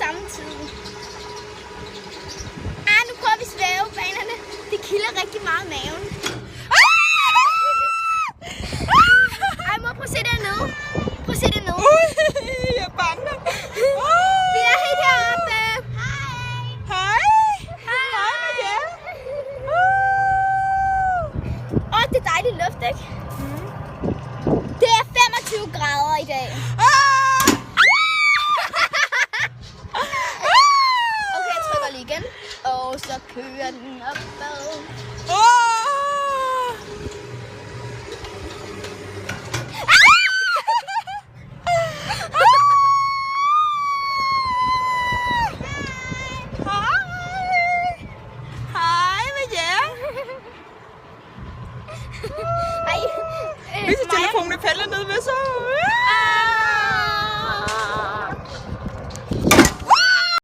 samme tid. Nu prøver vi svævebanerne. Det kilder rigtig meget i maven. Må prøv at se dernede. Prøv at se dernede. Jeg er bange. Vi er helt heroppe. Hej. Hej. Det er dejlig luft, ikke? Det er 25 grader i dag. Okay, jeg trykker lige igen. Og så kører den opad. Hvis telefonen falder ned med så.